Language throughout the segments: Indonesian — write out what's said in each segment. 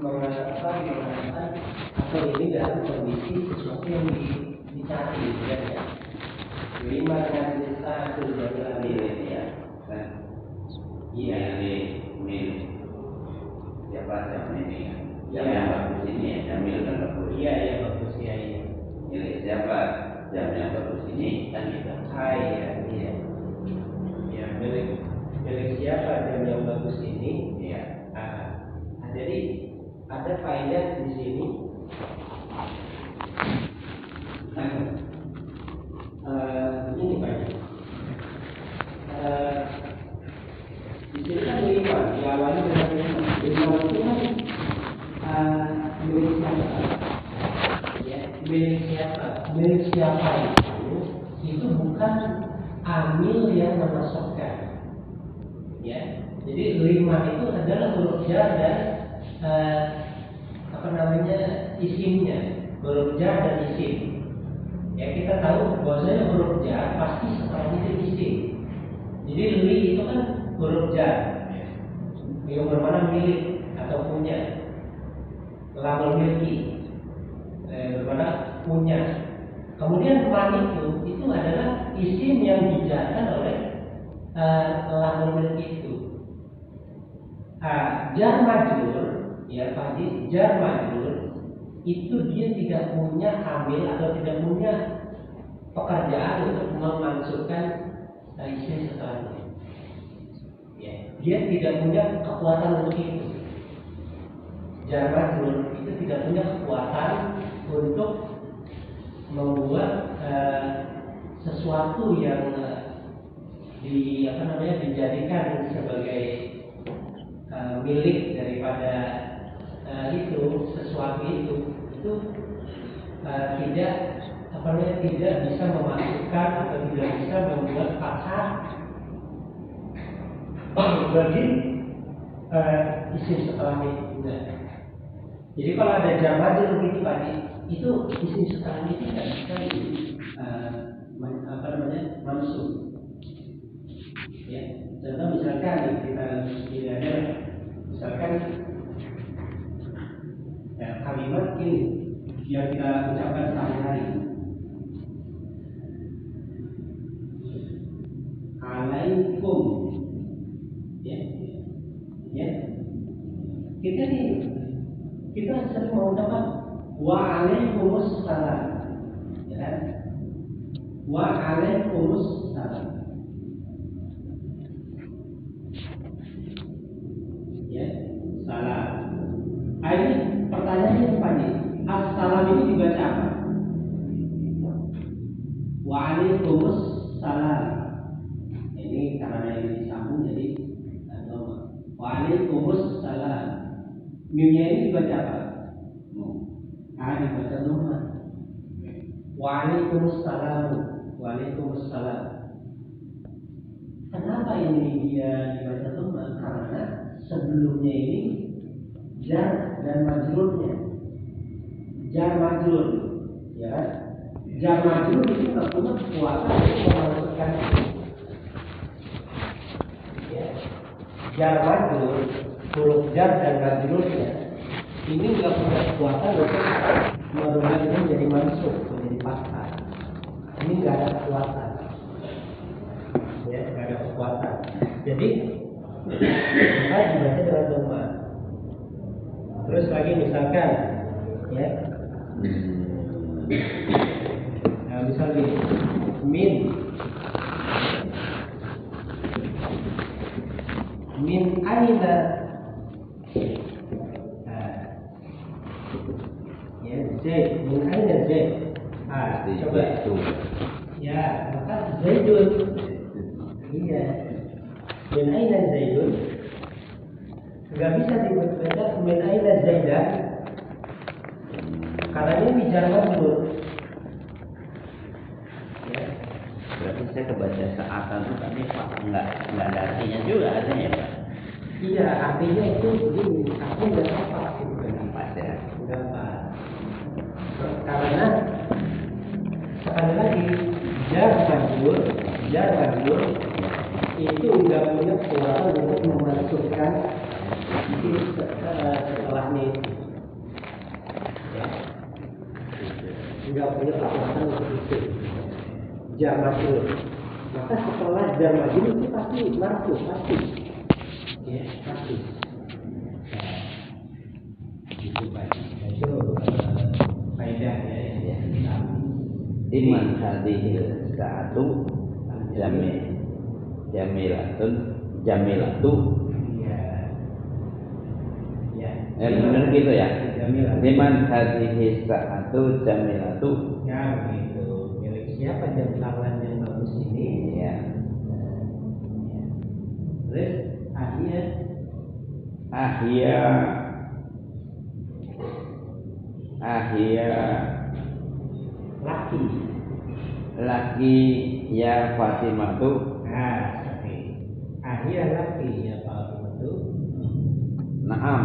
mengatakan atau ini dalam kondisi sesuatu yang dicari, ya. Lima dengan satu jalan ya, kan? Iya ini siapa jam ini? Jam yang bagus ini ya, Jamil kan bagus. Iya ya bagus ya ini. Milik siapa jam yang bagus ini kan itu? Iya iya. Ya milik siapa jam yang bagus ini? Iya. Jadi ada faedah di sini. Ini Pak. Di sini kan lima, diawali dengan lima itu kan milik siapa? Ya, milik siapa itu bukan amil yang memasukkan. Ya, jadi lima itu adalah huruf jar dan isimnya, huruf jar dan isim. Ya kita tahu bahwasanya huruf jar pasti setelahnya itu isim. Jadi li itu kan huruf jar yang bermakna milik atau punya. Lamul milki bermakna punya. Kemudian man itu adalah isim yang dijarkan oleh lamul milki itu. Jar majrur, ya Pak Haji, jar majrur itu dia tidak punya amil atau tidak punya pekerjaan untuk memasukkan isim setelahnya. Ya, dia tidak punya kekuatan untuk itu. Jar majrur itu tidak punya kekuatan untuk membuat sesuatu yang dijadikan sebagai milik daripada sesuatu itu tidak bisa memasukkan atau tidak bisa membuat fathah bagi isim setelahnya. Jadi kalau ada jar majrur begitu Pak, itu isim setelahnya tidak bisa mansub. Ya, contoh misalkan kita ada misalkan kalimat ini yang kita ucapkan sehari-hari. Alaikum, ya. Kita sering mengucapkan wa alaikumus salam, ya. Wa alaikumus salam. Ya, salam. Ini pertanyaannya Pak Haji, as-salam ini dibaca apa? Waalaikumsalam salam. Ini karena ini disambung jadi waalaikumsalam salam. Mimnya ini dibaca apa? Dibaca dhamma. Waalaikumsalam. Kenapa ini dia dibaca dhamma? Karena sebelumnya ini jar dan majrurnya. Jar majrur, ya. Jar majrur itu nggak punya kekuatan untuk memasukkan. Ya. Jar majrur, huruf jar dan majrurnya ini nggak punya kekuatan untuk merubahnya menjadi mansub, menjadi fathah. Ini nggak ada kekuatan. Ya, nggak ada kekuatan. Jadi kita dibaca dengan dhamma. Terus lagi misalkan, ya, misal gini, min aina, ya Zaid, min aina Zaid, coba, ya maka Zaidun, iya, min aina Zaidun. Gak bisa dibaca min aina Zaidan karena ini jar majrur. Ya. Berarti saya kebaca seakan itu tadi Pak nggak ada artinya juga artinya Pak. Iya artinya itu begini, artinya nggak apa bukan pas ya. Nggak pas. Karena sekali lagi jar majrur itu nggak punya kekuatan untuk memasukkan setelahnya itu. Ya. Nggak punya kekuatan untuk itu. Jamakul. Maka setelah jamakul itu pasti marfu, pasti. Ya, pasti. Itu pasti. Itu faedahnya ya. Iman hadhil sa'atu jamilatu. Ya. Benar gitu ya. Jamilatu. Iman hadhil sa'atu jamilatu. Ya begitu. Milik siapa jam tangan yang bagus ini? Ya. Terus ahia laki ya Fatimah tu. ahia laki ya Fatimah tu. Naam.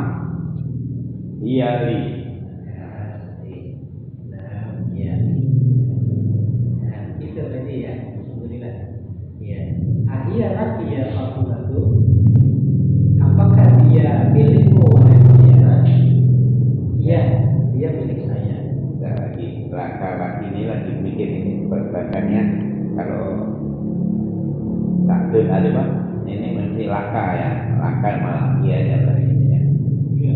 Iyali. Itu tadi ya. Alhamdulillah. Ya. Ahia laki ya Fatimah tu. Apakah dia milikmu wahai Fatimah? Iya, dia milik saya. Laki ini lagi mikir ini perbankannya kalau takdir ada bang ini mesti laka ya, laka malah iya ya berarti ya. Iya.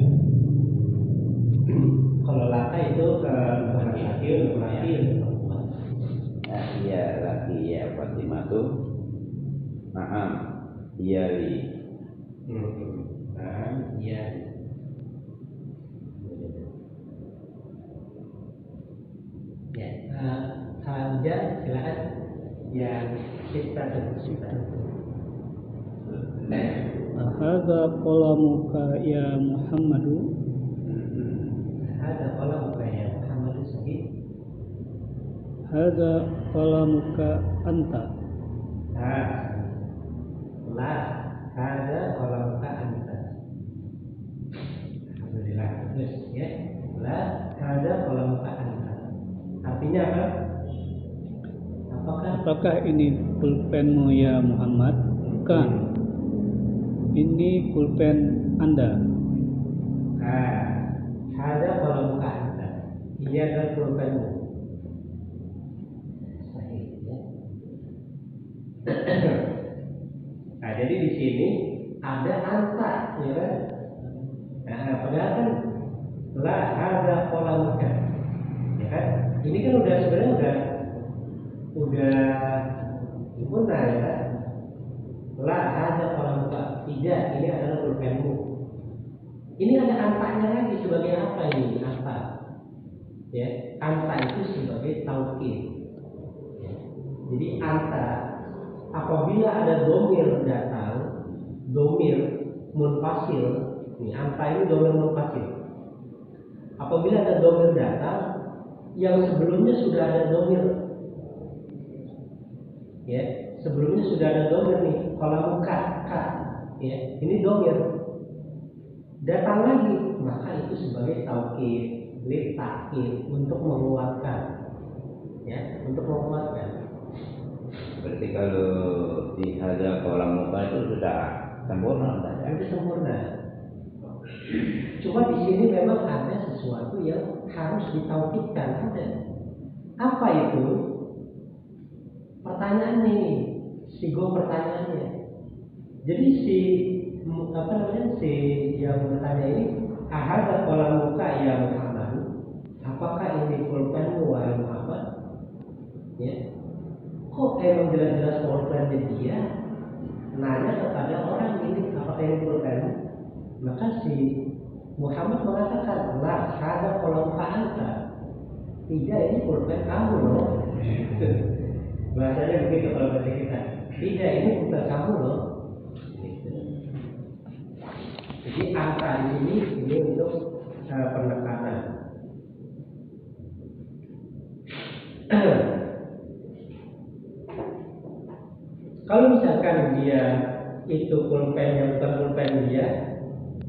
Kalau laka itu ke laki perempuan. Ya, iya laki ya Fatimah tuh. Naam. Iya li. Iya. Ya, Hamzah silakan. Yang kita teruskan. Hadza qalamuka ya Muhammadu. Hadza qalamuka ya Muhammadu sahih. Hadza qalamuka anta. La hadza qalamuka anta. Alhamdulillah. Terus ya. La hadza qalamuka anta. Artinya apa? Apakah ini pulpenmu ya Muhammad? Bukan. Ini pulpen Anda. Ada kalau buka anda. Ini adalah pulpenmu. Nah, jadi di sini ada anta, ya kan? Nah, padahal kan la ada qalamuka. Ya kan? Ini kan udah sebenarnya udah sempurna ya kan? La ada qalamuka. Tidak, ini adalah pulpenmu. Ini ada antanya lagi sebagai apa ini? Anta. Ya, anta itu sebagai taukid. Ya. Jadi anta apabila ada domir datang, domir munfasil. Ini anta ini domir munfasil. Apabila ada domir datang, yang sebelumnya sudah ada domir. Ya, sebelumnya sudah ada domir nih. Kalau muka, ya, ini domir. Datang lagi, maka itu sebagai taukid, litakid untuk menguatkan, ya, untuk menguatkan. Berarti kalau di hadza qalamuka itu sudah sempurna, Itu sempurna. Cuma di sini memang ada sesuatu yang harus ditaukidkan, ada. Apa itu? Pertanyaannya ini, sigo pertanyaannya. Jadi si yang bertanya ini, ahadza qalamuka ya Muhammad, apakah ini pulpenmu wahai Muhammad? Ya, kok emang jelas-jelas pulpennya dia? Nanya kepada orang ini, apakah ini pulpenmu? Maka si Muhammad mengatakan, la hadza qalamuka anta. Tidak, ini pulpen kamu loh. Bahasanya begitu kalau bahasa kita. Tidak, ini pulpen kamu loh. Jadi angka ini untuk penekanan. Kalau misalkan dia itu pulpen yang bukan pulpen dia,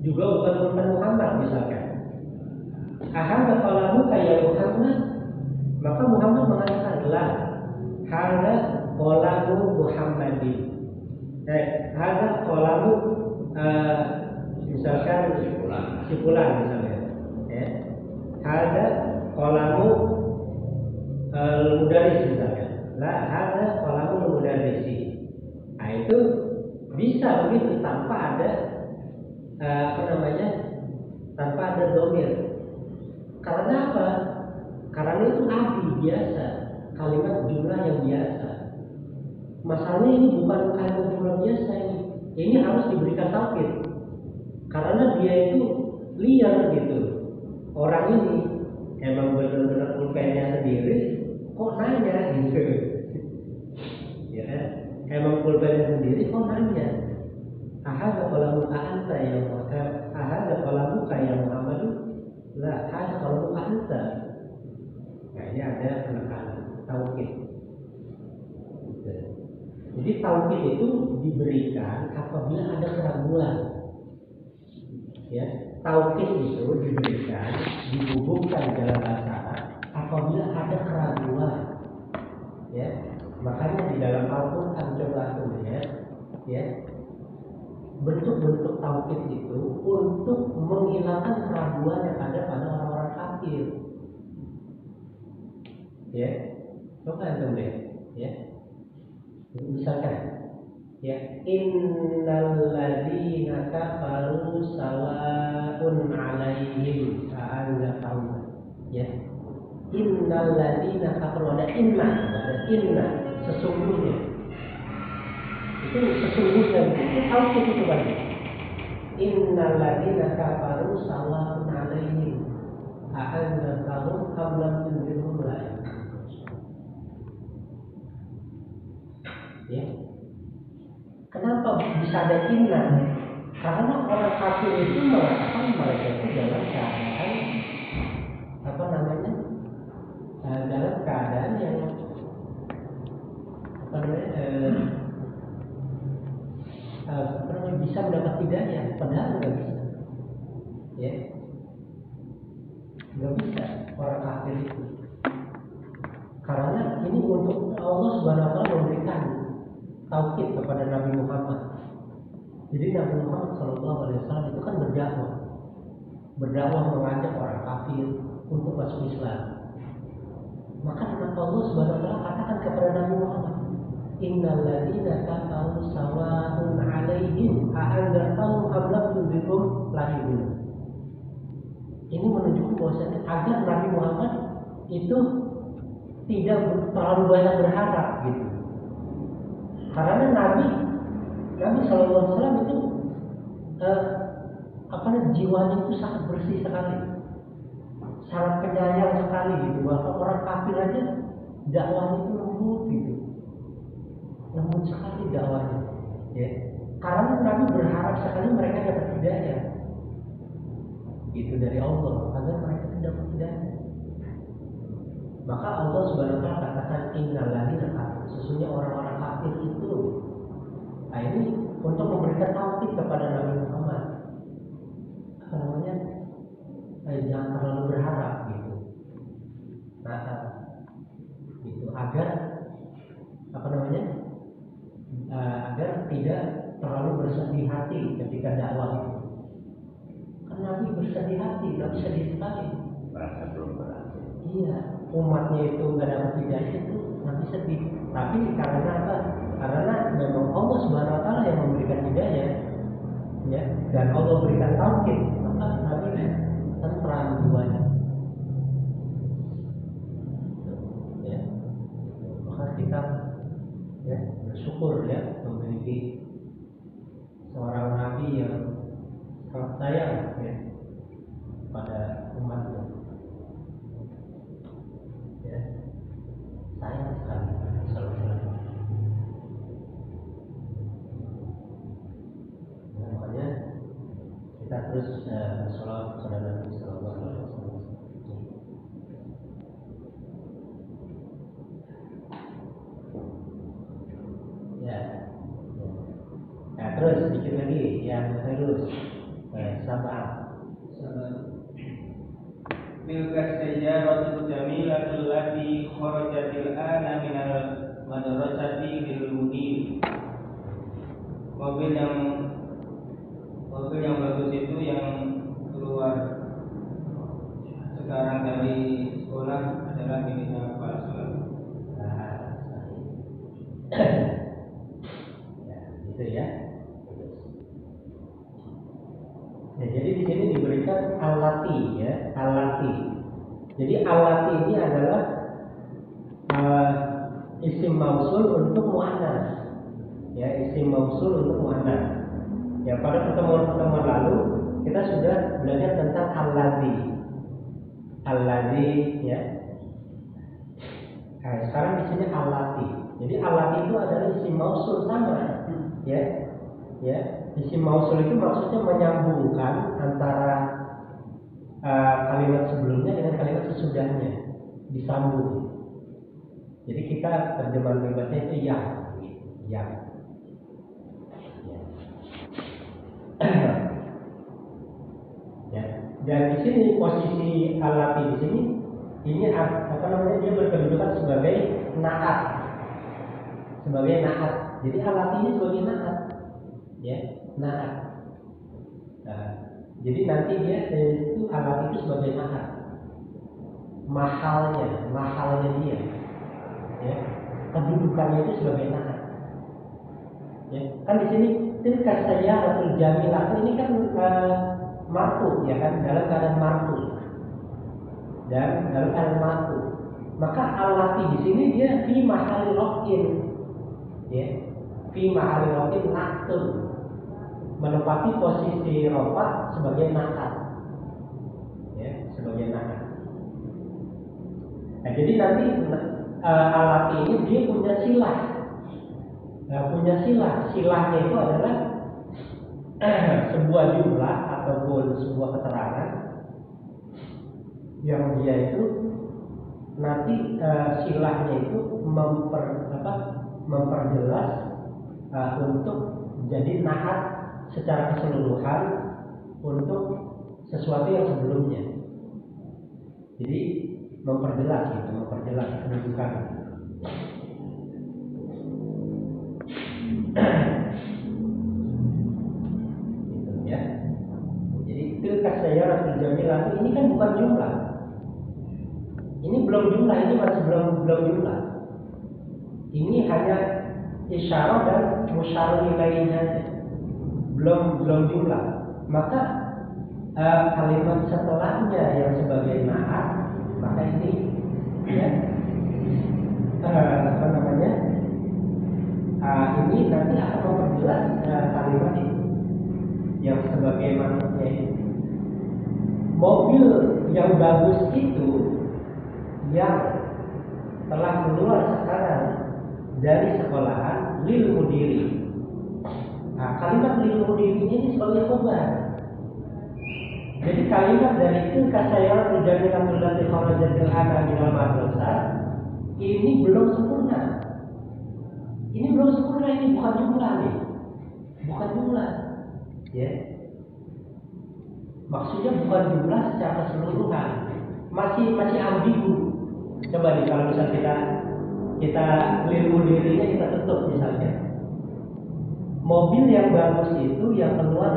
juga bukan pulpen Muhammad misalkan. Ahadza qalamuka ya Muhammad, maka Muhammad mengatakan la hadza qalamu Muhammadin. Ada kolamu misalkan sipulan misalnya, ya. Ada kolamu mudaris misalnya, ada kolamu mudarisi. Nah itu bisa begitu tanpa ada tanpa ada domir. Karena apa? Karena itu arti biasa, kalimat jumlah yang biasa. Masalahnya ini bukan kalimat jumlah biasa ini. Ini harus diberikan taukid. Karena dia itu liar gitu. Orang ini emang benar-benar pulpennya sendiri, kok nanya gitu. Ya, emang pulpennya sendiri, kok nanya. Ahada qalamuka anta ya ahada qalamuka ya Muhammad. Lah, ahada qalamuka anta. Nah, ini ada penekanan taukid. Jadi taukid itu diberikan apabila ada keraguan. Ya, taukid itu diberikan, dihubungkan dalam bahasa Arab apabila ada keraguan. Ya, makanya di dalam Al-Quran coba lihat, ya, bentuk-bentuk taukid itu untuk menghilangkan keraguan yang ada pada orang-orang kafir. Ya, coba lihat, ya. Misalkan, ya, innal ladzina kafaru sawa'un 'alaihim a'anzartahum. Ya, innal ladzina kafaru, ada inna sesungguhnya. Itu sesungguhnya itu taukid itu banyak. Innal ladzina kafaru sawa'un 'alaihim a'anzartahum am lam tunzirhum la yu'minun. Ya. Kenapa bisa ada inna? Karena orang kafir itu mengatakan mereka itu dalam keadaan dalam keadaan yang bisa mendapat hidayah, padahal nggak bisa. Ya, nggak bisa orang kafir itu. Karena ini untuk Allah Subhanahu Wa Taala memberikan taukid kepada Nabi Muhammad. Jadi Nabi Muhammad SAW itu kan berdakwah mengajak orang kafir untuk masuk Islam. Maka Allah Subhanahu Wa Taala katakan kepada Nabi Muhammad, Innal ladzina kafaru sawa'un 'alaihim a'anzartahum am lam tunzirhum la yu'minun. Ini menunjukkan bahwasanya agar Nabi Muhammad itu tidak terlalu banyak berharap gitu. Karena Nabi SAW itu jiwanya itu sangat bersih sekali, sangat penyayang sekali gitu. Bahkan orang kafir aja dakwahnya itu lembut gitu, lembut sekali dakwahnya. Ya, karena Nabi berharap sekali mereka dapat hidayah, itu dari Allah agar mereka dapat hidayah. Maka Allah Subhanahu Wa Taala katakan innal ladzina kafaru, sesungguhnya orang-orang kafir itu. Nah ini untuk memberikan taukid kepada Nabi Muhammad. Jangan terlalu berharap gitu. Nah, itu agar agar tidak terlalu bersedih hati ketika dakwah itu. Karena Nabi bersedih hati, Nabi sedih sekali. Merasa belum berhasil. Iya, umatnya itu nggak dapat hidayah itu Nabi sedih. Tapi karena apa? Karena memang Allah Subhanahu Wa Taala yang memberikan hidayah, ya, dan Allah berikan taukid, maka Nabi tenteram jiwanya. Ya, maka kita ya bersyukur ya memiliki seorang Nabi yang sangat sayang ya pada umatnya. Ya, sayang sekali selalu. Makanya kita terus bersolawat kepada Nabi Sallallahu Alaihi Wasallam. Ya. Nah, terus sedikit lagi yang terus sabar. Tilka sayyaratul jamilatul lati kharajatil ana minal madrasati lil mudim. mobil yang bagus itu yang keluar sekarang dari sekolah adalah miliknya kepala sekolah. Ya, gitu ya. Ya, jadi di sini diberikan alati ya, alati. Jadi alati ini adalah isim mausul untuk muannas. Ya, isim mausul untuk muannas. Ya, pada pertemuan-pertemuan lalu kita sudah belajar tentang allazi. Allazi ya. Nah, sekarang di sini alati. Jadi alati itu adalah isim mausul sama. Ya. Ya, isim mausul itu maksudnya menyambungkan antara kalimat sebelumnya dengan kalimat sesudahnya, disambung. Jadi kita terjemahan bebasnya itu yang. Ya. Dan di sini posisi alati di sini ini apa namanya, dia berkedudukan sebagai naat. Sebagai naat. Jadi alati ini sebagai naat. Ya, naat. Nah, jadi nanti dia itu alati itu sebagai naat. Mahalnya dia. Ya. Kedudukannya itu sebagai naat. Ya, kan di sini tilka sayyaratul jamilah ini kan marfu ya kan, dalam keadaan marfu dan dalam keadaan marfu. Maka alati di sini dia fi mahali rafin, ya, fi mahali rafin naktun, menempati posisi rafa sebagai nakat, ya, sebagai nakat. Nah, jadi nanti alati ini dia punya silah. Silahnya itu adalah sebuah jumlah ataupun sebuah keterangan yang dia itu nanti silahnya itu memperjelas untuk jadi naat secara keseluruhan untuk sesuatu yang sebelumnya. Jadi memperjelas kedudukan. Gitu ya. Jadi tilka sayyaratul jamilah ini kan bukan jumlah. Ini belum jumlah, ini masih belum jumlah. Ini hanya isyarah dan musyarah ilaihnya, belum jumlah. Maka kalimat setelahnya yang sebagai naat, maka ini ya apa namanya? Ini nanti akan memperjelas kalimat itu yang sebagai maksudnya itu. Mobil yang bagus itu yang telah keluar sekarang dari sekolahan lil mudiri. Kalimat lil mudiri ini sebagai khobar. Jadi kalimat dari itu kasayar jamilatul lati kharajatil ana minal madrasah ini belum sempurna. Ini belum sempurna, ini bukan jumlah nih. Bukan jumlah. Ya. Maksudnya bukan jumlah secara keseluruhan. Masih ambigu. Coba nih kalau misalnya kita lil mudirinya kita tutup misalnya. Mobil yang bagus itu yang keluar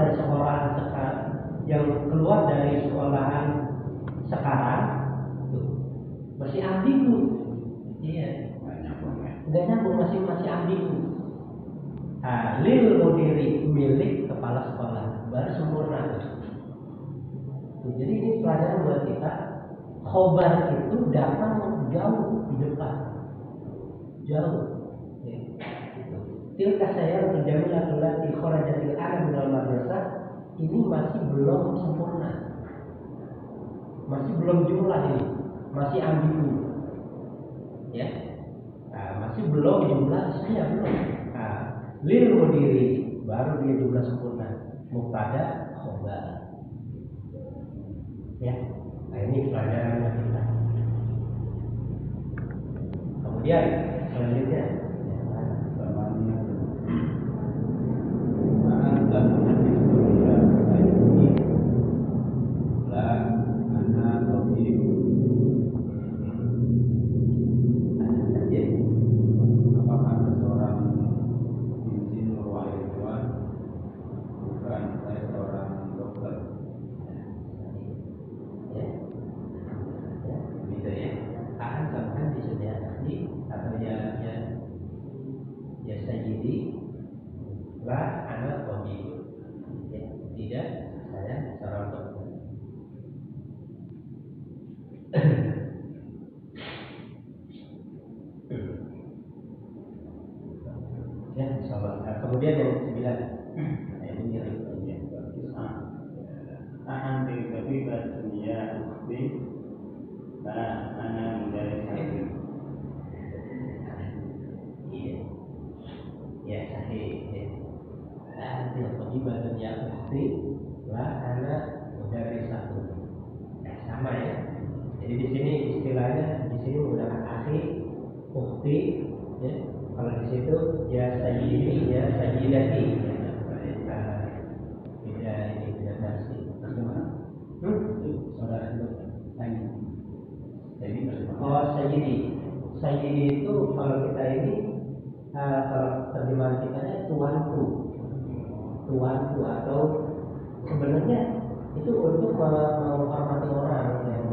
dari sekolahan sekarang tuh, masih ambigu. Iya. Nggak nyambung, masih ambigu. Lil mudiri milik kepala sekolah baru sempurna. Jadi ini pelajaran buat kita. Khobar itu datang jauh di depan, jauh. Ya. Tilka sayyaratul jamilatul lati kharajatil ana minal madrasah ini masih belum sempurna, masih belum jumlah ini, masih ambigu. Ya. Masih belum jumlah isinya belum. Lil mudiri baru dia jumlah sempurna. Mubtada khobar. Ya. Nah ini pelajaran kita. Kemudian selanjutnya Ya, insyaallah. Nah, kemudian yang 9. Nah, ini mirip. أنت طبيبة يا أختي فأنا مدرسة. Iya. Ya, sahih. Ya. Anti tabibah ya ukhti wa ana mudarrisatu. Ya, sama ya. Jadi di sini istilahnya di sini menggunakan akhi, ukhti, ya. Kalau di situ ya sayyidi, ya sayyidati. Beda ini beda versi. Bagaimana? Saudara itu lagi. Jadi oh sayyidi. Sayyidi itu kalau kita ini kalau terjemahan kita tuanku. Tuanku atau sebenarnya itu untuk menghormati orang yang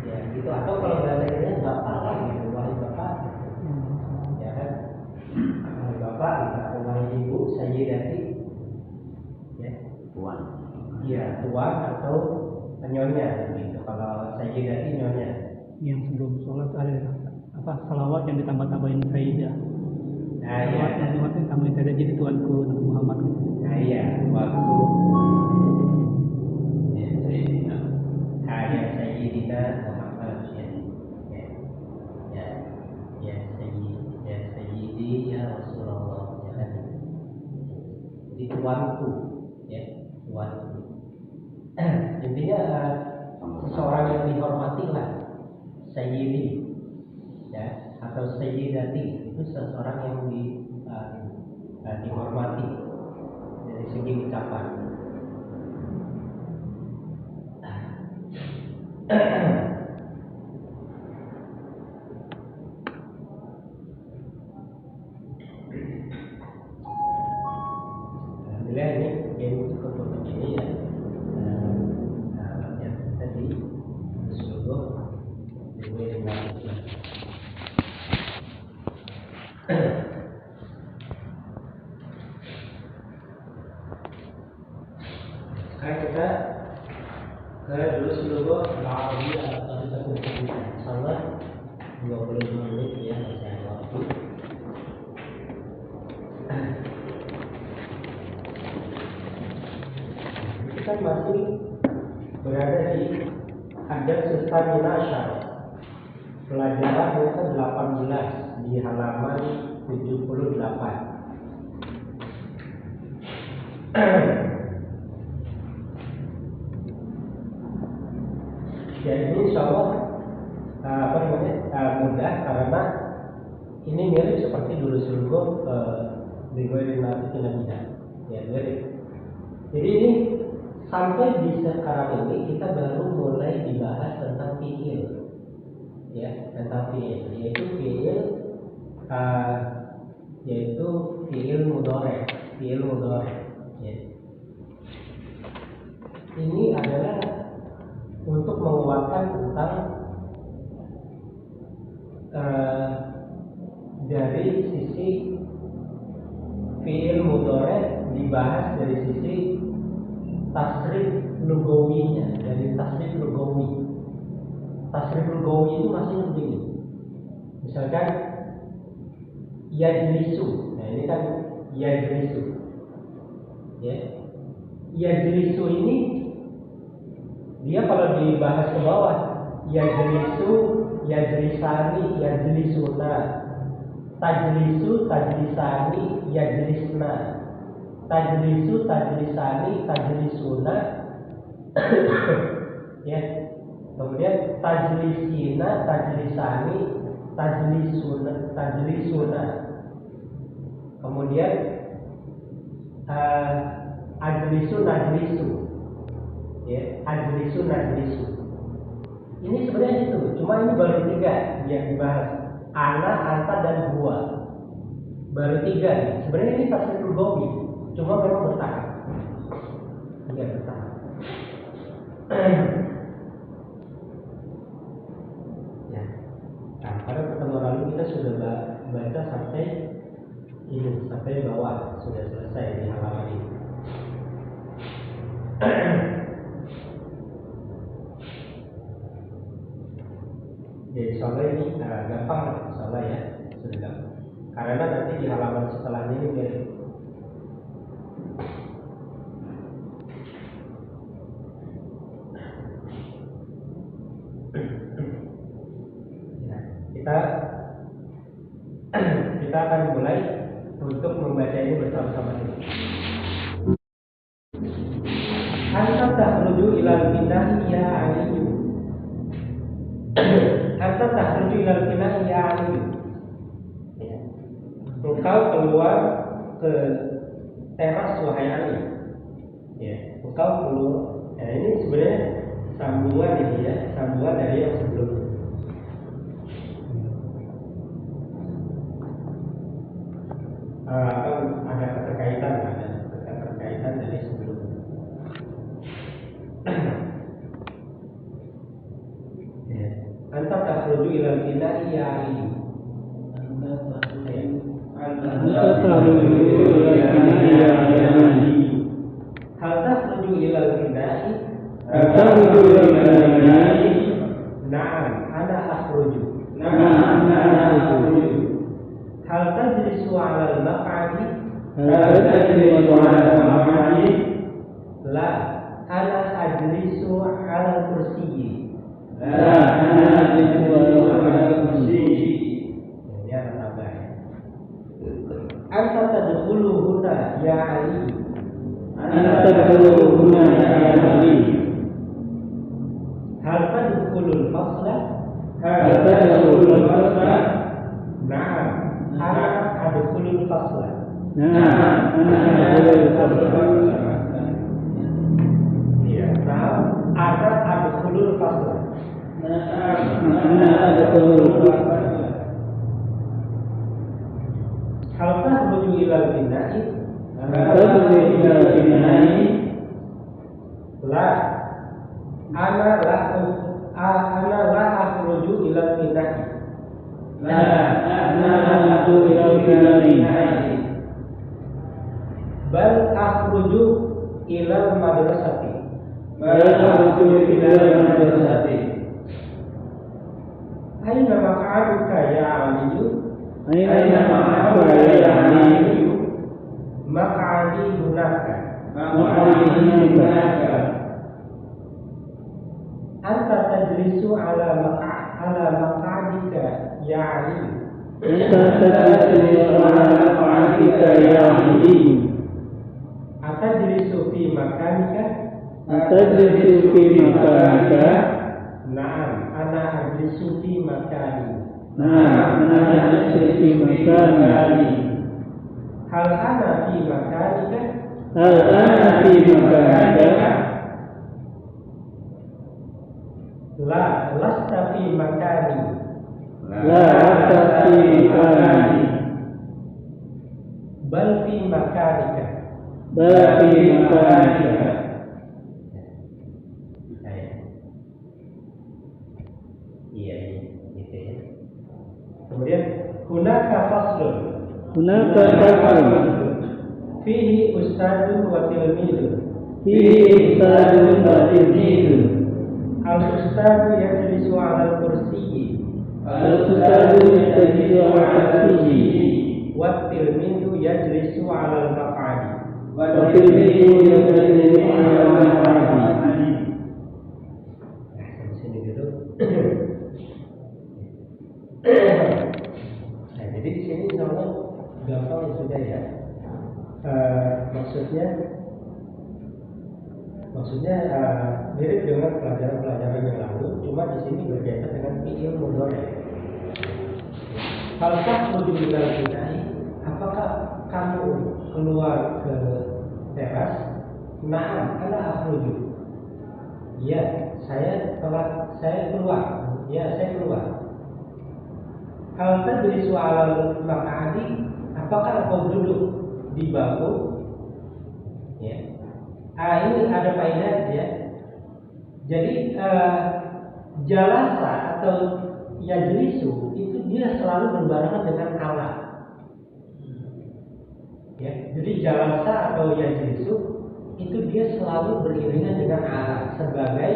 ya gitu, atau kalau bahasa Indonesia bapak lah gitu, wahai bapak, ya kan, wahai bapak atau wahai ibu, sayyidati, ya Tuan. iya tuan atau nyonya gitu. Kalau sayyidati nyonya. Yang sebelum sholat ada salawat yang ditambah-tambahin sayyidah. Nah iya. Salawat yang tambahin sayyidah jadi tuanku Nabi Muhammad. Nah iya, waktu ya sayyidina, ya sayyidina Muhammad ya, ya, ya sayyidi ya Rasulullah, ya kan. Jadi tuanku, ya tuanku. Intinya seseorang yang dihormati lah, sayyidi, ya atau sayyidati itu seseorang yang dihormati dari segi ucapan. Alhamdulillah ini cukup untuk ini ya. Yang tadi seluruh dimulai dengan sekarang kita ke dulu seluruh Al-Arabiyah atau kita kumpulkan insyaallah 25 menit ya, masih ada waktu. Kita masih berada di Adab Sistamina Asyar, pelajaran yang ke-18 di halaman 78. Ya ini insyaallah mudah karena ini mirip seperti dulu sungguh Bigoi Nabi Nabinya, ya mirip. Jadi ini sampai di sekarang ini kita baru mulai dibahas tentang fi'il, ya tentang fi'il, yaitu fi'il mudhari, ya. Ini adalah untuk menguatkan tentang dari sisi fi'il mudhari dibahas dari sisi tasrif lugawinya, dari tasrif lugawi. Tasrif lugawi itu maksudnya begini. Misalkan yajlisu. Nah, ini kan yajlisu. Ya. Yajlisu ini dia kalau dibahas ke bawah yajlisu, yajlisani, yajlisuna. Tajlisu, tajlisani, yajlisna. Tajlisu, tajlisani, tajlisuna. Ya. Kemudian tajlisina, tajlisani, tajlisuna. Kemudian ajlisu, najlisu. Ya, ajlisu, najlisu. Ini sebenarnya itu, cuma ini baru 3 yang dibahas. Ana, anta, dan gua. Baru 3. Sebenarnya ini tasrif lugawi, cuma memang bertahap. Iya, bertahap. Ya. Nah, pada pertemuan lalu kita sudah baca sampai ini, sampai bawah, sudah selesai di halaman ini. Jadi soalnya ini gampang, soalnya ya sudah gampang. karena nanti di halaman setelahnya ini mirip. Ya, kita akan mulai untuk membaca ini bersama-sama ini. Anta takhruju ilal binahi ya aliyu. Anta takhruju ilal binahi ya aliyu. Ya. Engkau keluar ke teras wahai Ali. Ya, engkau keluar. Nah, ini sebenarnya sambungan ini ya, sambungan dari yang sebelumnya. Ada keterkaitan dari sebelumnya. Ya. Anta takhruju ilal binahi ya Ali. Hal takhruju ilal binahi? Na'am, ana akhruju. Hal tajlisu 'alal maq'adi? La, ana ajlisu 'alal kursiyyi. Ini ada tambah ya. Anta tadkhulu huna ya Ali. Hal tadkhulul fasla? Na'am, ana adkhulul fasla. Iya, na'am, ana adkhulul fasla. Hal takhruju ilal binahi? La, ana la akhruju ilal binahi. Bal akhruju ilal madrasati. Aina maq'aduka ya Aliyu? Maq'adi hunaka. Anta tajlisu ala maq'adika ya Aliyu. Atajlisu fi makanika? Na'am, ana ajlisu fi makani. Hal ana fi makanika? La, lasta fi makani. Bal fi makanika. Iya, gitu ya. Kemudian hunaka faslun. Fihi ustadun wa tilmidun. Al ustadu yajlisu 'alal kursiyyi. Wa tilmidu yajlisu 'alal maq'adi. Sini dulu. Nah, jadi di sini insyaallah gampang sudah ya. Maksudnya mirip dengan pelajaran-pelajaran yang lalu, cuma di sini berkaitan dengan fi'il mudhari. Hal takhruju ilal binahi? Apakah kamu keluar ke teras? Na'am, ana akhruju. Ya, saya keluar. Ya, saya keluar. Hal tajlisu 'alal maq'adi? Apakah kau duduk di bangku? Ya. Ini ada faedah ya. Jadi jalasa atau yajlisu itu dia selalu berbarengan dengan ala. Ya, jadi jalasa atau yajlisu itu dia selalu beriringan dengan ala sebagai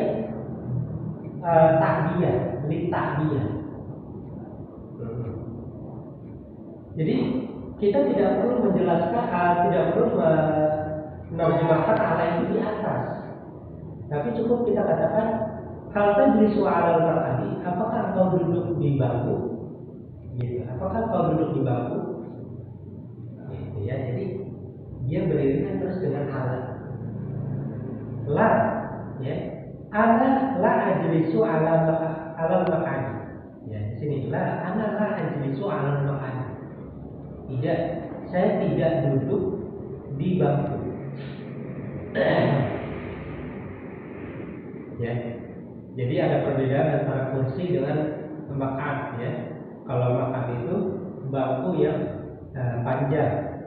ta'diyah, li ta'diyah. Jadi kita tidak perlu menjelaskan, tidak perlu menerjemahkan ala itu di atas, tapi cukup kita katakan hal tajlisu alal maq'adi, apakah kau duduk di bangku? Gitu. Apakah kau duduk di bangku? Gitu ya. Jadi dia beriringan terus dengan ala. La, ya. Ana la ajlisu alal maq'adi. Ya, di sini la, ana la ajlisu alal maq'adi. Tidak, saya tidak duduk di bangku. Ya. Jadi ada perbedaan antara kursi dengan maq'ad ya. Kalau maq'ad itu bangku yang panjang.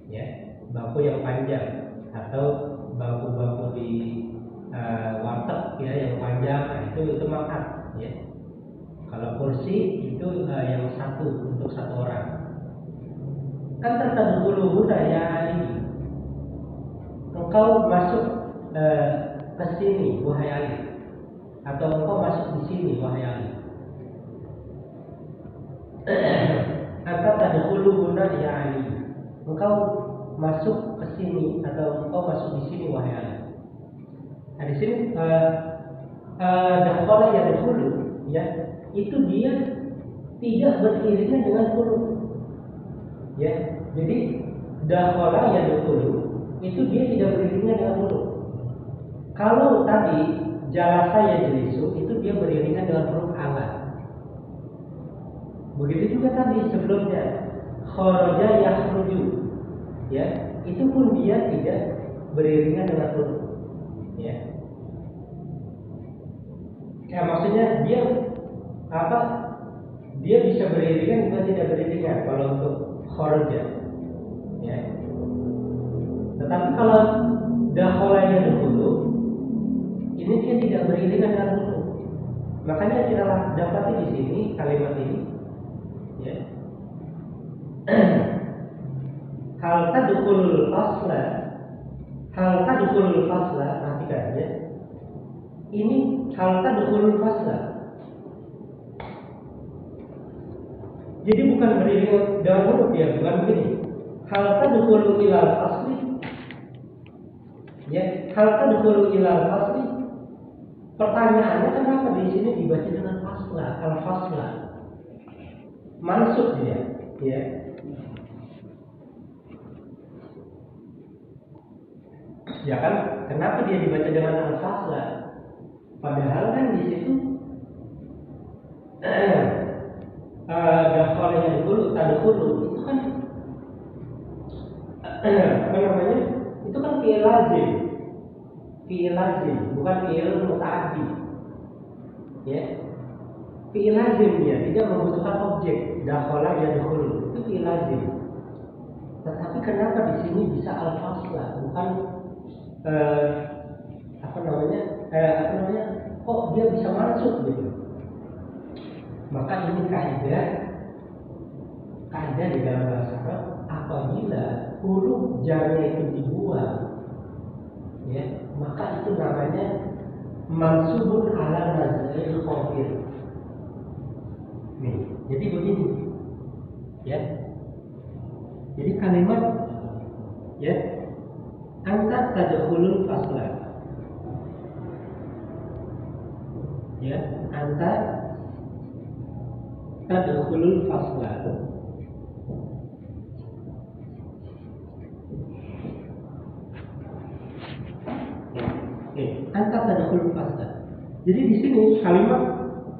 Ya, bangku yang panjang atau bangku-bangku di warteg ya yang panjang, nah, itu maq'ad ya. Kalau kursi itu yang satu untuk satu orang. Anta tadkhulu huna ya Ali. Engkau masuk ke sini wahai Ali. Atau engkau masuk di sini wahai Ali. Anta tadkhulu huna ya Ali. Engkau masuk ke sini atau engkau masuk di sini wahai Ali. Nah di sini dakhala yadkhulu ya, itu dia tidak beriringan dengan huruf. Ya, jadi dakhala yadkhulu itu dia tidak beriringan dengan huruf. Kalau tadi jalasa yajlisu itu dia beriringan dengan huruf ala. Begitu juga tadi sebelumnya kharaja yakhruju. Ya, itu pun dia tidak beriringan dengan huruf. Ya. Ya maksudnya dia apa? Dia bisa beriringan juga tidak beriringan kalau untuk kharaja. Ya. Tetapi kalau dakhala yadkhulu ini dia tidak beriringan dengan huruf. Makanya kita dapati di sini kalimat ini ya. Hal tadkhulul fasla, perhatikan ya. Ini hal tadkhulul fasla. Jadi bukan beriringan dengan huruf ya, bukan begini. Hal tadkhulu ilal fasli. Ya, hal tadkhulu ilal fasli. Pertanyaannya kenapa di sini dibaca dengan fasla, al-fasla? Masuk dia, ya. Ya kan, kenapa dia dibaca dengan al-fasla? Padahal kan di situ dakhala yadkhulu tadkhulu itu kan apa namanya? Itu kan fi'il lazim. Fi'il lazim, bukan fi'il muta'addi. Ya. Fi'il lazim dia tidak membutuhkan objek. Dakhala yadkhulu itu fi'il lazim. Tetapi kenapa di sini bisa al-fasla, bukan apa namanya? Kok dia bisa masuk gitu? Maka ini kaidah di dalam bahasa Arab, apabila huruf jarnya itu dibuang, ya, maka itu namanya mansubun ala nazil khafir. Nih, jadi begini, ya. Jadi kalimat, ya, anta tadkhulul fasla, ya, anta tadkhulul fasla. Anta tadkhulul fasla. Jadi di sini kalimat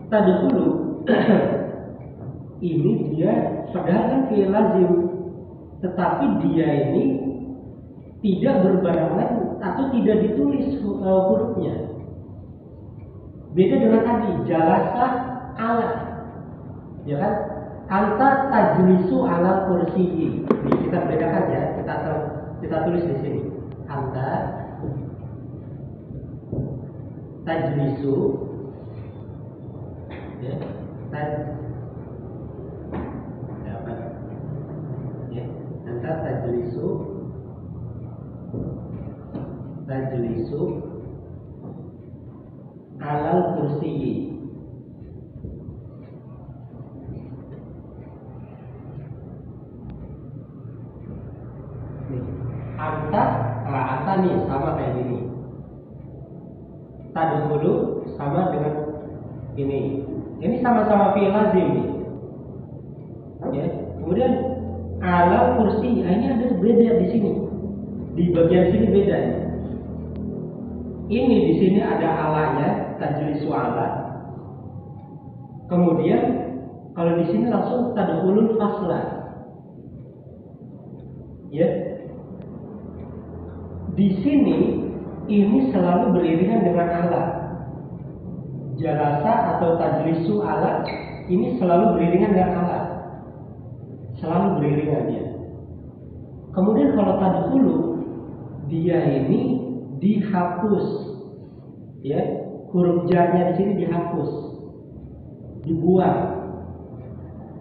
tadkhulu ini dia padahal kan fi'il lazim, tetapi dia ini tidak berbarengan atau tidak ditulis hurufnya. Beda dengan tadi jalasa ala. Ya kan? Anta tajlisu ala kursiyi. Kita bedakan ya. Kita tulis di sini. Anta tajlisu, ya, anta tajlisu alal kursiyi. Nih, anta nih sama kayak gini. Tadkhulu sama dengan ini. Ini sama-sama fi'il lazim nih. Ya. Kemudian ala kursi, ini ada beda di sini. Di bagian sini beda. Ini di sini ada alanya, tajlisu ala. Kemudian kalau di sini langsung tadkhulul fasla. Ya. Di sini ini selalu beriringan dengan ala. Jalasa atau tajlisu ala ini selalu beriringan dengan ala. Selalu beriringan dia. Kemudian kalau tadkhulu dia ini dihapus. Ya, huruf jarnya di sini dihapus. Dibuang.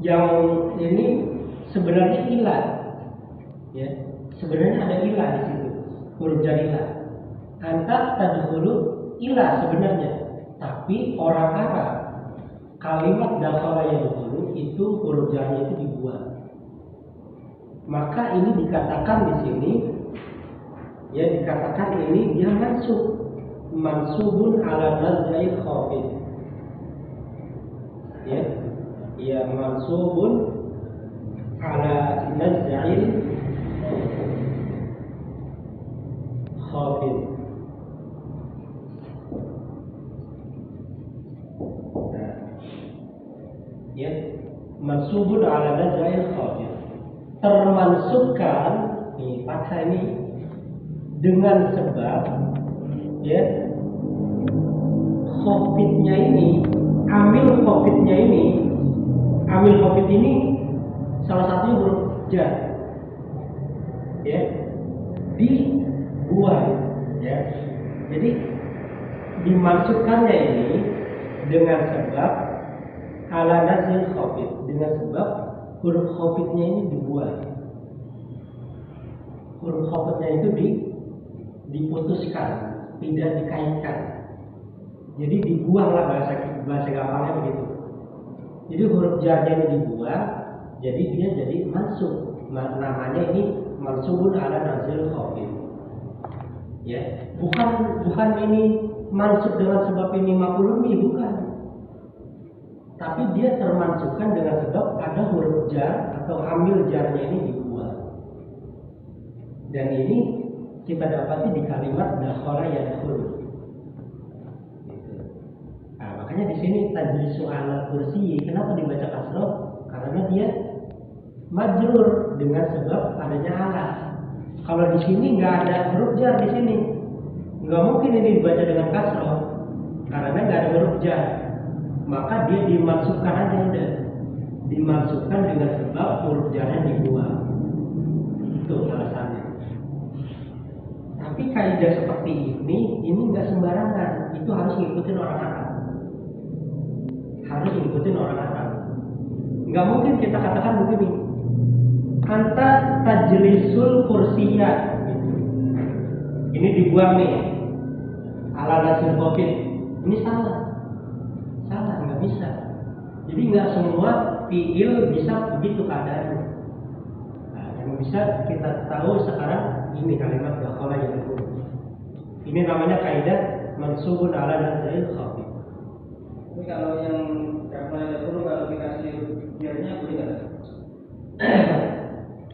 Yang ini sebenarnya ilah. Ya, sebenarnya ada ilah di situ. Huruf jar ilah. Anta tadkhulu ilah sebenarnya. Tapi orang Arab kalimat dakhala yadkhulu itu huruf jarnya itu dibuang. Maka ini dikatakan di sini, ya dikatakan ini dia mansubun ala naz'il khafid. Ya, mansubun ala naz'il khafid. Ya, mansubun ala naz'il khafid. Termansubkan nih fathah ini dengan sebab ya khafidnya ini, amil khafid ini salah satunya huruf jar. Ya, dibuang ya. Jadi dimansubkannya ini dengan sebab ala nazil khafid, dengan sebab huruf khafidnya ini dibuang. Huruf khafidnya itu diputuskan, tidak dikaitkan. Jadi dibuanglah bahasa gampangnya begitu. Jadi huruf jarnya ini dibuang, jadi dia jadi mansub. Namanya ini mansubun ala nazil khafid. Ya, bukan ini mansub dengan sebab ini maf'ulun bih, bukan. Tapi dia termansubkan dengan sebab ada huruf jar atau amil jarnya ini dibuang. Dan ini kita dapati di kalimat dakhala yadkhulu. Nah, makanya di sini tajlisu ala kursi kenapa dibaca kasroh? Karena dia majrur dengan sebab adanya ala. Kalau di sini nggak ada huruf jar di sini, nggak mungkin ini dibaca dengan kasroh karena nggak ada huruf jar. Maka dia dimasukkan aja udah, dimasukkan dengan sebab huruf jarnya dibuang. Itu alasannya. Tapi kaidah seperti ini nggak sembarangan. Itu harus ngikutin orang Arab. Harus ngikutin orang Arab. Nggak mungkin kita katakan begini. Anta tajlisul kursiyah. Ini dibuang nih. Ala nasil covid. Ini salah. Nggak bisa. Jadi nggak semua fiil bisa begitu keadaannya. Nah, yang bisa kita tahu sekarang ini kalimat dakhala yadkhulu. Ini namanya kaidah mansubun ala nazil khafid. Ini kalau yang dakhala yadkhulu kalau dikasih jarnya boleh nggak?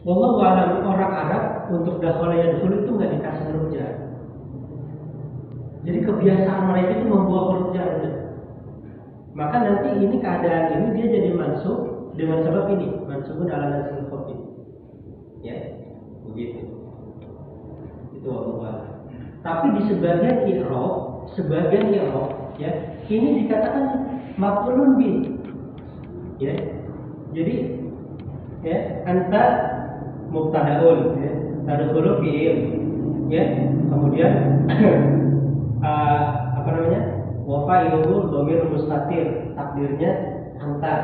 Wallahu a'lam. Orang Arab untuk dakhala yadkhulu itu nggak dikasih huruf jar. Jadi kebiasaan mereka itu membuat huruf jar. Maka nanti ini keadaan ini dia jadi mansub dengan sebab ini mansubun ala nazil khafid. Ya, begitu. Itu Allah. Tapi di sebagian i'rab ya, ini dikatakan maf'ulun bih. Ya. Jadi ya, anta mubtada'un ya, tadkhulu fi'il. Ya, kemudian apa namanya? Wa fa'iluhu dhamir mustatir, takdirnya anta,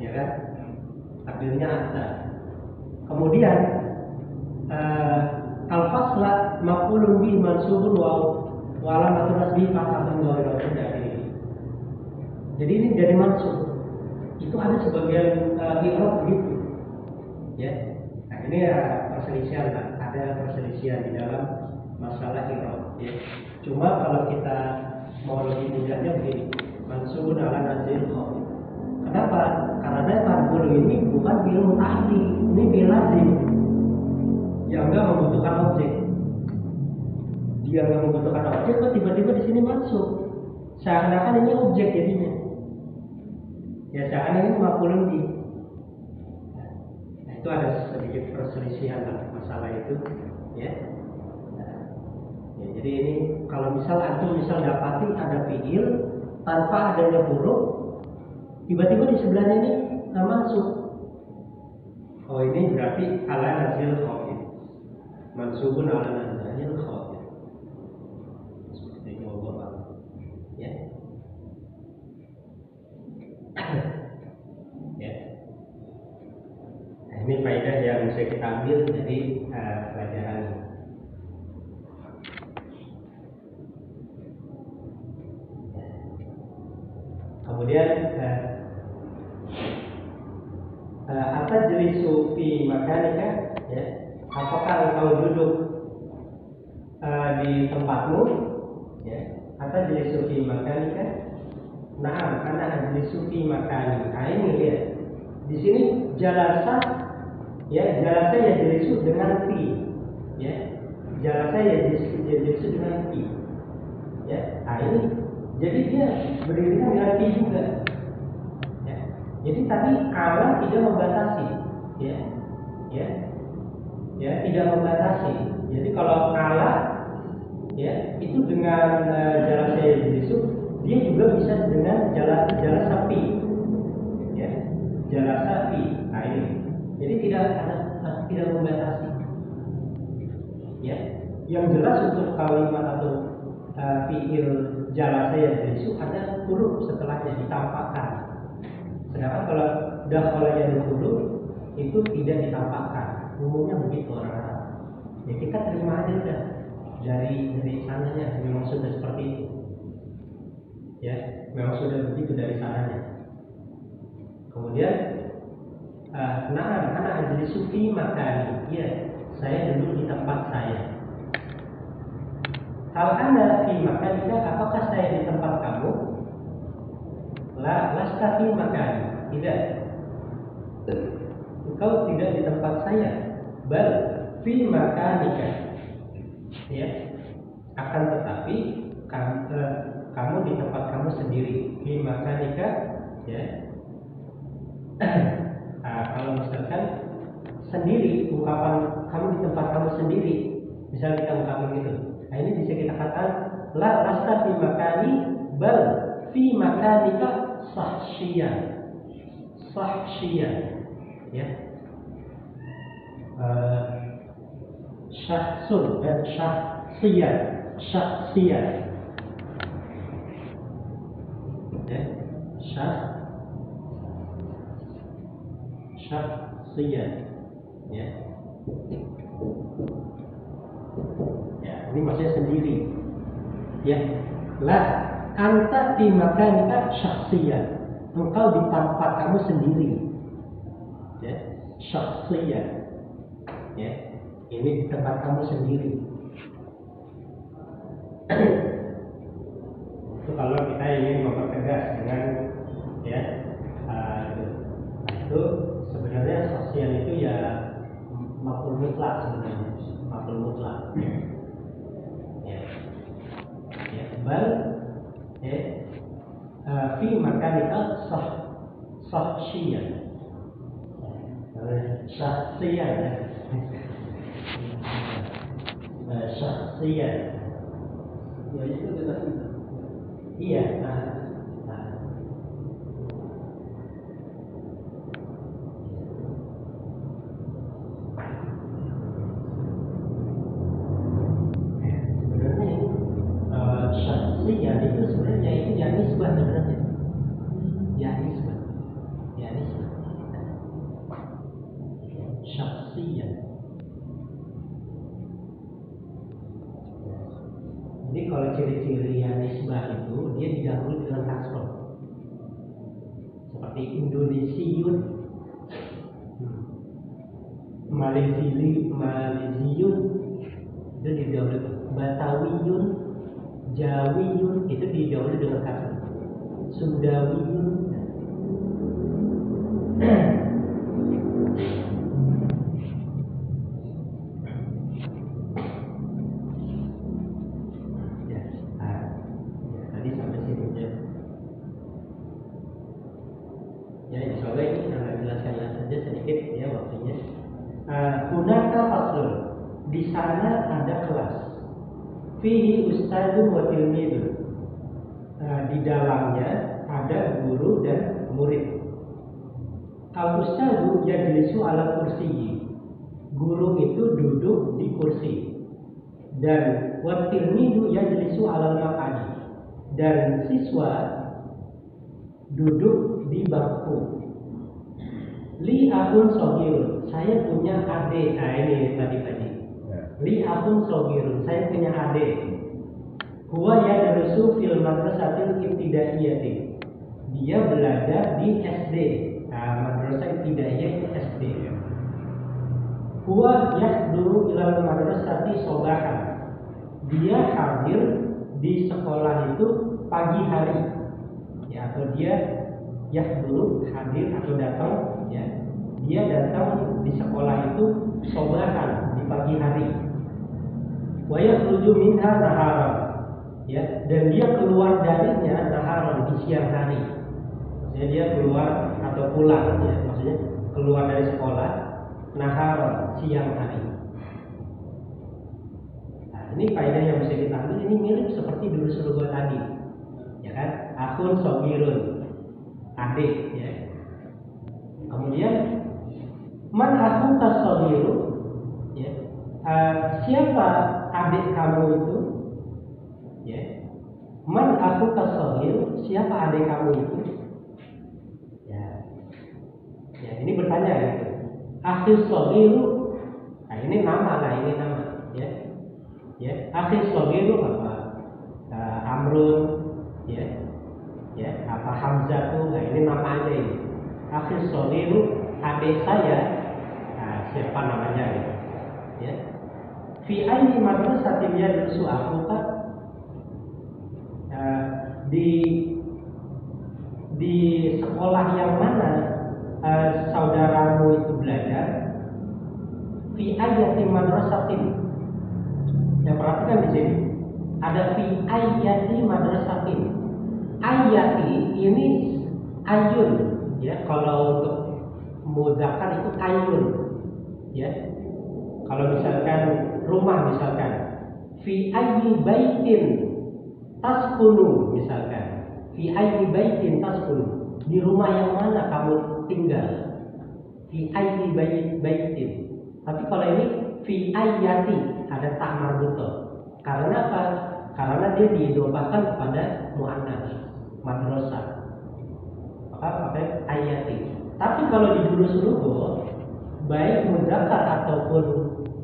ya kan? Takdirnya anta. Kemudian al-fasla maf'ulun bih mansubun wa alamatun nasbihi fathatan dhahiratun dari. Jadi ini jadi mansub. Itu ada sebagian i'rab begitu. Ya. Nah, ini ya perselisihan lah, ada perselisihan di dalam masalah i'rab ya. Cuma kalau kita mau lebih mudahnya begini, mansubun ala nazil khafid. Kenapa? Karena tanfulu ini bukan fi'il muta'addi, ini fi'il lazim yang enggak membutuhkan objek. Dia enggak membutuhkan objek, kok tiba-tiba di sini mansub? Seakan-akan ini objek jadinya. Ya seakan ini maf'ulun bih. Nah, itu ada sedikit perselisihan lah masalah itu, ya. Ya, jadi ini kalau misal antum dapati ada fi'il tanpa adanya huruf, tiba-tiba di sebelahnya ini mansub. Oh ini berarti ala nazil khafid. Mansubun ala nazil khafid. Seperti itu Allah. Ya. Ya. Nah, ini faedah yang bisa kita ambil dari pelajaran ini. Kemudian atajlisu fi makanika, ya, apakah engkau duduk di tempatmu, ya, atajlisu fi makanika. Na'am, ana ajlisu fi makani. Nah ini lihat di sini jalasa, ya, jalasa ya jelisu dengan fi, ya, jalasa ya jelisu dengan fi, ya. Nah ini jadi dia berdirikan dengan fi juga. Ya. Jadi tadi ala tidak membatasi, ya, ya, ya, tidak membatasi. Jadi kalau ala, ya, itu dengan jalasa ya jelisu, dia juga bisa dengan jalasa fi, ya, jalasa fi. Nah ini, jadi tidak membatasi, ya. Yang jelas untuk kalimat atau fi'il jalasa ya jelisu ada huruf setelahnya ditampakkan. Sedangkan kalau dakhala ya huruf itu tidak ditampakkan. Umumnya begitu orang Arab. Ya kita terima aja udah dari sananya, memang sudah seperti itu. Ya, memang sudah begitu dari sananya. Kemudian, na'am, ana ajlisu fi makani. Ya, saya duduk di tempat saya. Hal anda fi makanika, apakah saya di tempat kamu? La, lasta fi makani. Tidak. Engkau tidak di tempat saya. Bal fi makanika. Ya. Akan tetapi kamu di tempat kamu sendiri, fi makanika, ya. Kalau misalkan sendiri, ungkapan kamu di tempat kamu sendiri, misalnya kita ungkapin gitu. Nah ini bisa kita katakan la lasta fi makani bal fi makanika sahsyian, ya. Syahsun dan syahsiyan, ya, syahsiyan, ya. Ya, ini maksudnya sendiri. Ya. La anta fi makanika syahsiyan. Engkau di tempat kamu sendiri. Ya, syahsiyan. Ya. Ini di tempat kamu sendiri. Itu kalau kita ingin mempertegas dengan, ya, itu sebenarnya sosial itu ya maf'ul mutlak sebenarnya, maf'ul mutlak. Ya, ya, bal, ya, fi makanika sahsyian, sahsyian, ya. Sahsyian. Ya itu jelas. Iya. Sebenarnya sahsyian itu sebenarnya itu ya nisbah sebenarnya. Ya nisbah. Sahsyian. Jadi kalau ciri-ciri yang nisbah itu dia didahului dengan kasroh, seperti Indonesiun, Maliziyun itu didahului, Batawiyun, Jawiyun itu didahului dengan kasar, Sundawiyun. Tadi sampai sini ya. Ya, insya Allah ini akan jelaskan saja sedikit ya waktunya. Hunaka faslun, di sana ada kelas. Fihi ustadzun wa tilmidun. Di dalamnya ada guru dan murid. Al ustadzu yajlisu ala kursiyyi. Guru itu duduk di kursi. Dan wa tilmidu yajlisu ala maq'adi. Dan siswa duduk di bangku. Li akun sogirun, saya punya adik. Nah ini tadi. Li akun sogirun, saya punya adik. Huwa yadrusu fil madrasatil ibtidaiyati. Dia belajar di SD. Nah, madrasah ibtidaiyah itu SD. Huwa yahduru ilal madrasati sobahan. Dia hadir di sekolah itu pagi hari. Ya, atau dia yahduru hadir atau datang. Ya, dia datang di sekolah itu sobahan di pagi hari. Wa yakhruju minha naharan. Ya, dan dia keluar darinya naharan di siang hari. Maksudnya dia keluar atau pulang ya, maksudnya keluar dari sekolah naharan siang hari. Nah, ini faedah yang bisa kita ambil, ini mirip seperti dulu surga tadi. Ya kan? Akhun sogirun, adik ya. Kemudian man aku tasogiru, ya, siapa adik kamu itu? Ya, man aku tasogiru, siapa adik kamu itu? Ya, ini bertanya ya. Akhir sogiru, nah ini nama lah, ini nama, ya, ya. Akhir sogiru apa? Amrun, ya, apa Hamzah tuh, nah ini nama aja ini. Akhir sogiru, adik saya, nah, siapa namanya ya? Ya. Fi ayyi madrasatin yadrusu akhuka? Di sekolah yang mana saudaramu itu belajar? Fi ayyati madrasatin. Ya, perhatikan di sini. Ada fi ayyati madrasatin. Ayyati ini ayun. Ya, kalau untuk muzakkar itu ayun. Ya. Kalau misalkan rumah misalkan fi ayyi baitin taskunu misalkan. Fi ayyi baitin taskunu. Di rumah yang mana kamu tinggal? Fi ayyi baitin. Tapi kalau ini fi ayyati ada tak marbuto. Karena apa? Karena dia diidofahkan kepada muannats, madrasah. Maka pakai ayati. Tapi kalau di durus-rubo, baik muzakkar ataupun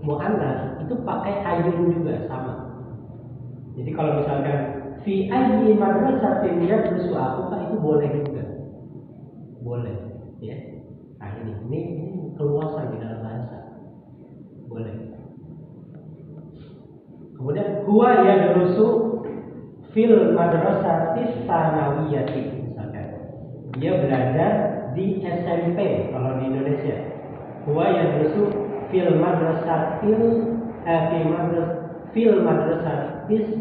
muannats itu pakai ayun juga sama. Jadi kalau misalkan fi ayyi madrasatin yadrusu akhuka itu boleh juga. Boleh, ya. Nah ini keluasan di dalam bahasa. Boleh. Kemudian huwa yadrusu fil madrasatis tsanawiyati misalkan. Dia belajar di SMP kalau di Indonesia. Huwa yadrusu fil madrasatis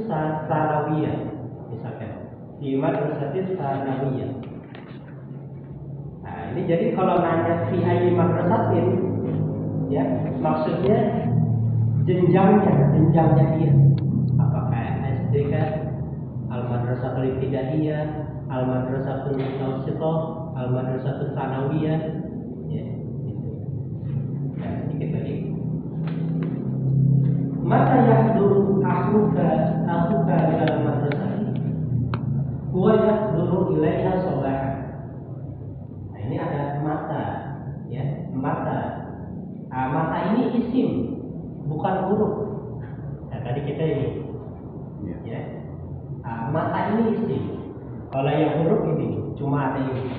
tsanawiyah misalkan. Di madrasatis tsanawiyah. Nah, ini jadi kalau nanya fi ayyi madrasatin ya, maksudnya jenjangnya dia. Apakah SD kan, al-madrasatul ibtidaiyah, al-madrasatul mutawassithah, al-madrasatul tsanawiyah, ya, gitu. Ya, sedikit lagi. Mata yahduru akhuka dalam madrasah ini. Huwa yahduru ilaiha shabahan. Nah, ini ada mata, ya, mata. Mata ini isim, bukan huruf. Nah, tadi kita ini, ya. Mata ini isim. Kalau yang huruf ini cuma ada ini,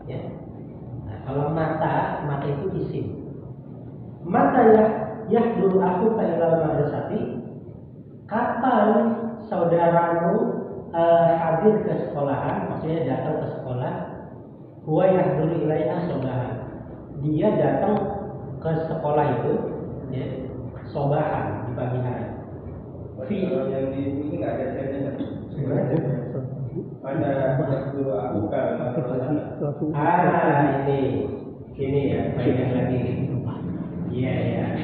ya. Nah, kalau mata itu isim. Mata yahduru aku ilal madrasati, kapan saudaramu hadir ke sekolahan, maksudnya datang ke sekolah. Huwa yahduru ilaiha sobahan, dia datang ke sekolah itu ya, sobahan di pagi hari. Kalau yang di ini nggak ada chatnya kan? Ada yahduru aku ilal madrasati. Ini ya, banyak lagi. Iya ya.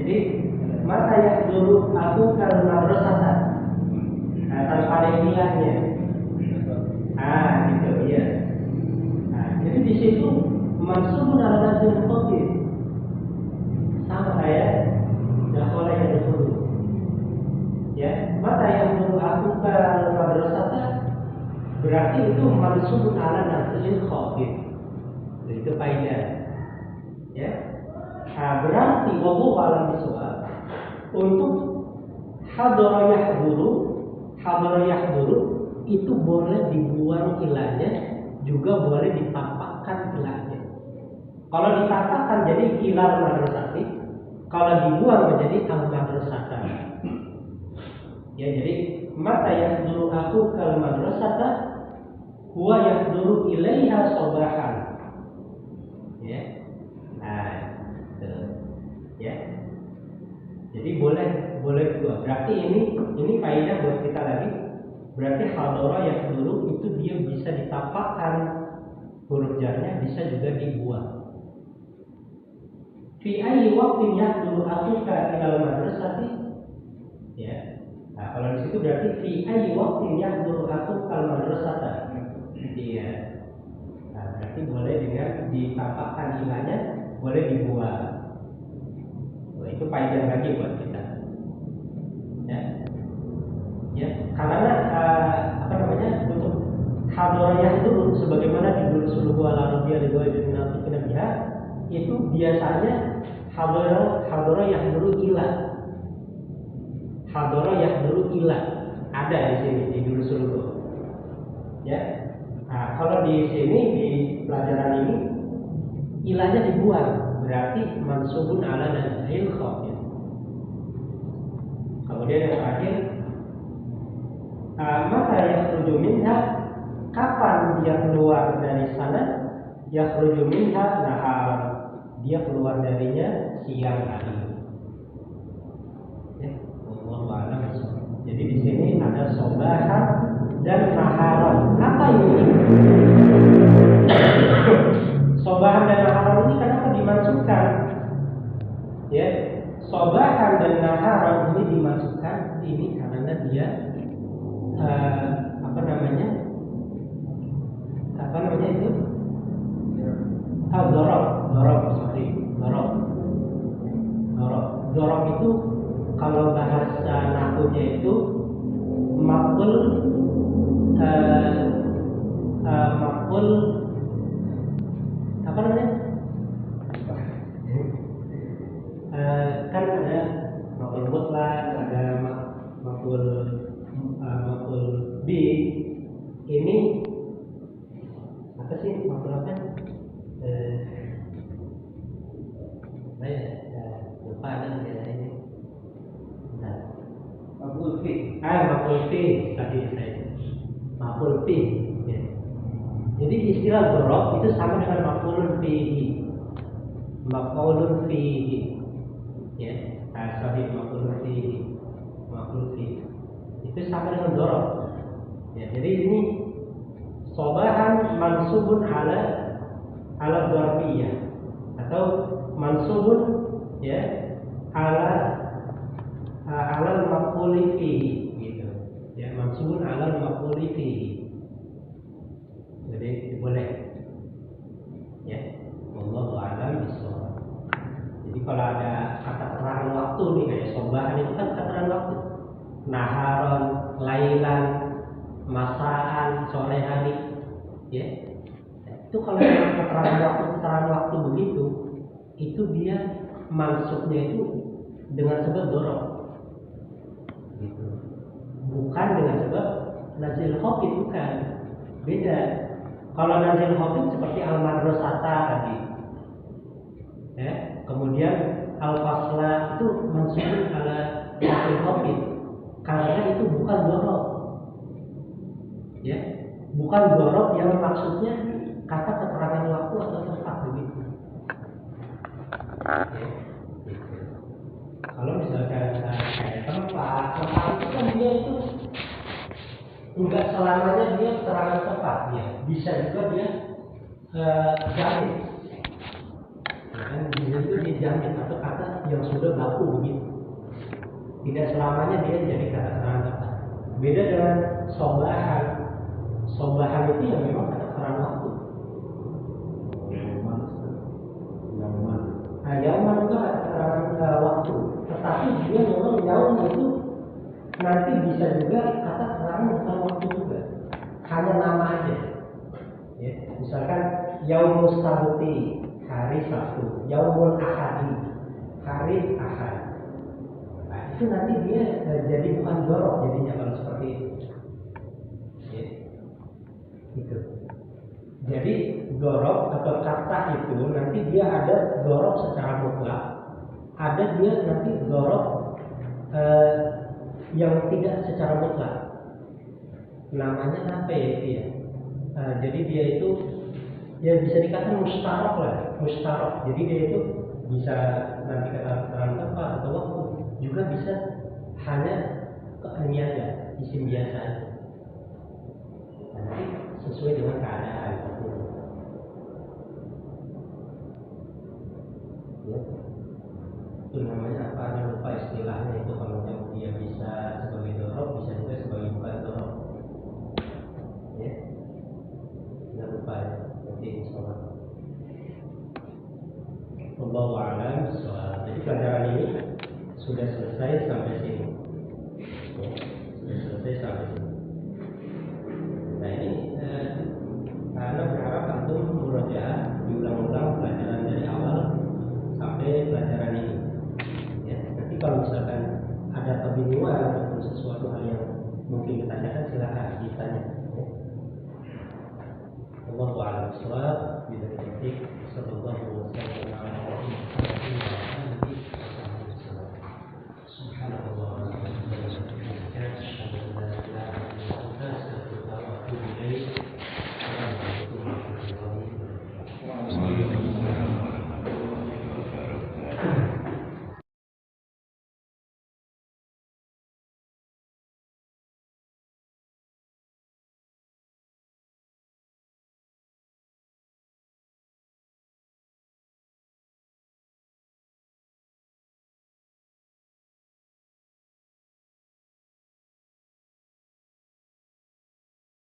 Jadi mata yahduru aku ilal madrasati, tanpa ada ilahnya. Gitu ya. Jadi di situ mansubun ala nazil khafif, sama kayak dakhala yang dulu. Ya, mata yang dulu aku ke madrasah berarti itu mansubun ala nazil khafif. Itu faedah. Ya. Berarti wallahu a'lam bishawab. Untuk hadara yahduru itu boleh dibuang ilahnya, juga boleh ditampakkan ilahnya. Kalau ditampakkan jadi ilal madrasati, kalau dibuang menjadi al madrasata. Ya, jadi mata yahduru aku kal madrasata huwa yahduru ilaiha sobahan. Ya. Ya. Jadi boleh dua. Berarti ini faedah buat kita lagi. Berarti hadara yahduru itu dia bisa ditampakkan, huruf jarnya bisa juga dibuang. Fi ayyi waqtin yahduru akuka ilal madrasati. Ya. Nah, kalau di situ berarti fi ayyi waqtin yahduru akuka al madrasata. Iya. Nah, berarti boleh dengan ditampakkan ilahnya, boleh dibuang. Wah, itu faedah lagi buat kita. Ya. Ya, karena untuk hadorah dulu sebagaimana di suluhu ala rabbiyal ghaibi nabiha itu biasanya hadorah yang dulu ilah. Hadorah yang dulu ilah ada di sini di dulu suluhu. Ya. Nah, kalau di sini di pelajaran ini ilahnya dibuang, berarti mansubun ala nazil khafif. Kemudian yang terakhir, maka yakhruju minha, kapan dia keluar dari sana? Yakhruju minha nahar, dia keluar darinya siang hari. Ya, wallahu a'lam. Jadi di sini ada sobahan dan naharan. Apa ini? Sobahan dan naharan ini kenapa dimasukkan? Ya, sobahan dan naharan ini dimasukkan ini karena dia apa namanya itu dorok itu kalau bahasa nahunya itu maqul apa namanya kan ada maqul mutlaq, ada maqul bi, ini apa sih maqul apa? Lupa nih ini. Maqul fi tadi saya. Maqul fi. Ya. Jadi istilah dzaraf itu sama dengan maqulun fihi. Maqulun fihi. Ya, sahih maqulun fihi. Maqul fi. Itu sama dengan dzaraf. Ya, jadi ini sobahan mansubun ala dzarfiyah atau mansubun ya ala maquli fihi gitu. Ya, mansubun ala maquli fihi. Jadi boleh. Ya, wallahu a'lam bishawab. Jadi kalau ada kata keterangan waktu nih kayak sobahan itu kan keterangan waktu. Naharon, lailan, masaan, sore hari, ya. Itu kalau keterangan waktu begitu, itu dia mansubnya itu dengan sebab dzaraf, gitu. Bukan dengan sebab nazil khafif, bukan. Beda. Kalau nazil khafif seperti al madrasata tadi, ya. Kemudian al-fasla itu mansubun ala fi'il khafi karena itu bukan dzarab. Ya, bukan dzarab yang maksudnya kata keterangan waktu atau tempat begitu. Ya, gitu. Kalau misalkan kayak tempat itu kan dia itu enggak selamanya dia keterangan tepat, ya. Bisa juga dia jamin. Kan itu dijamin atau kata yang sudah baku begitu. Tidak selamanya dia jadi kata keterangan tepat. Beda dengan sobahan. Sobahan itu yang memang kata keterangan waktu. Yauman itu kata keterangan waktu. Tetapi dia memang yaum itu nanti bisa juga kata keterangan bukan waktu juga. Hanya nama aja. Ya, misalkan yaumul sabti, hari Sabtu, yaumul ahadi, hari Ahad. Nah, itu nanti dia jadi bukan dzarab jadinya kalau seperti itu. Ya. Gitu. Jadi dzarab atau kata itu nanti dia ada dzarab secara mutlak, ada dia nanti dzarab yang tidak secara mutlak. Namanya apa ya itu ya? Jadi dia itu ya bisa dikatakan mustarok lah, mustarok. Jadi dia itu bisa nanti keterangan tempat atau waktu, juga bisa hanya ini aja, isim biasa. Nanti sesuai dengan keadaan. Ya. Itu namanya apa? Ada lupa istilahnya itu kalau dia bisa sebagai dzarab, bisa juga sebagai bukan dzarab. Ya. Jangan lupa ya. Nanti insyaallah. Wallahu a'lam bishawab. Jadi pelajaran ini sudah selesai sampai sini. Ya, sudah selesai sampai sini. Nah ini karena berharap antum murojaah diulang-ulang pelajaran dari awal sampai pelajaran ini. Ya, nanti kalau misalkan ada kebingungan ataupun sesuatu hal yang mungkin ditanyakan silakan ditanya. Ya. Wallahu a'lam bishawab. Bila taufiq sallallahu alaihi wasallam.